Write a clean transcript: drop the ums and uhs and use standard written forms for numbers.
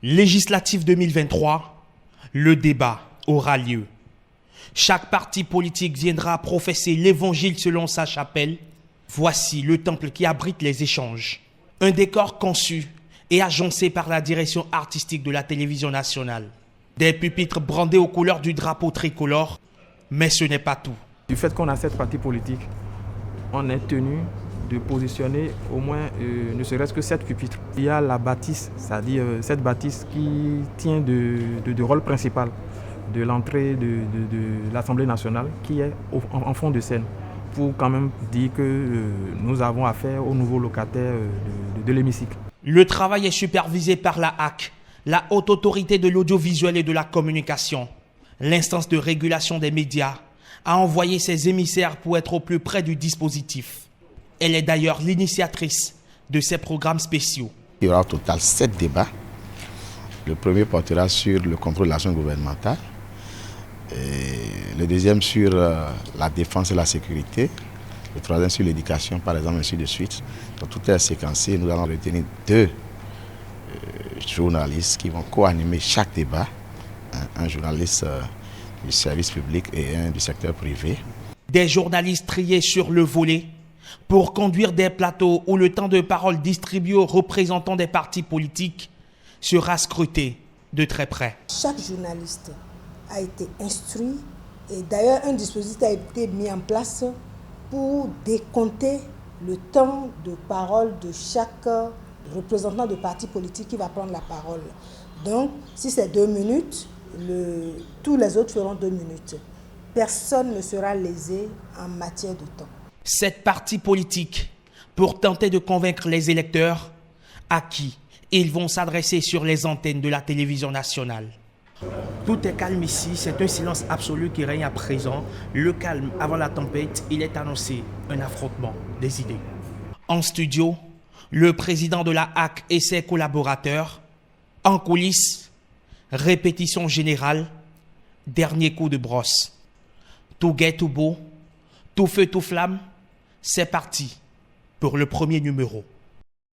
Législative 2023, le débat aura lieu. Chaque parti politique viendra professer l'évangile selon sa chapelle. Voici le temple qui abrite les échanges. Un décor conçu et agencé par la direction artistique de la télévision nationale. Des pupitres brandés aux couleurs du drapeau tricolore, mais ce n'est pas tout. Du fait qu'on a 7 partis politiques, on est tenu de positionner au moins ne serait-ce que 7 pupitres. Il y a la bâtisse, c'est-à-dire cette bâtisse qui tient de rôle principal de l'entrée de l'Assemblée nationale qui est en fond de scène pour quand même dire que nous avons affaire aux nouveaux locataires de l'hémicycle. Le travail est supervisé par la HAC, la Haute Autorité de l'Audiovisuel et de la Communication. L'instance de régulation des médias a envoyé ses émissaires pour être au plus près du dispositif. Elle est d'ailleurs l'initiatrice de ces programmes spéciaux. Il y aura au total 7 débats. Le premier portera sur le contrôle de l'action gouvernementale. Et le deuxième sur la défense et la sécurité. Le troisième sur l'éducation, par exemple, ainsi de suite. Donc tout est séquencé. Nous allons retenir 2 journalistes qui vont co-animer chaque débat. Un journaliste du service public et un du secteur privé. Des journalistes triés sur le volet pour conduire des plateaux où le temps de parole distribué aux représentants des partis politiques sera scruté de très près. Chaque journaliste a été instruit et d'ailleurs un dispositif a été mis en place pour décompter le temps de parole de chaque représentant de parti politique qui va prendre la parole. Donc, si c'est 2 minutes, tous les autres feront 2 minutes. Personne ne sera lésé en matière de temps. 7 partis politiques pour tenter de convaincre les électeurs à qui ils vont s'adresser sur les antennes de la télévision nationale. Tout est calme ici, c'est un silence absolu qui règne à présent. Le calme avant la tempête, il est annoncé un affrontement des idées. En studio, le président de la HAC et ses collaborateurs. En coulisses, répétition générale, dernier coup de brosse. Tout gai, tout beau, tout feu, tout flamme, c'est parti pour le premier numéro.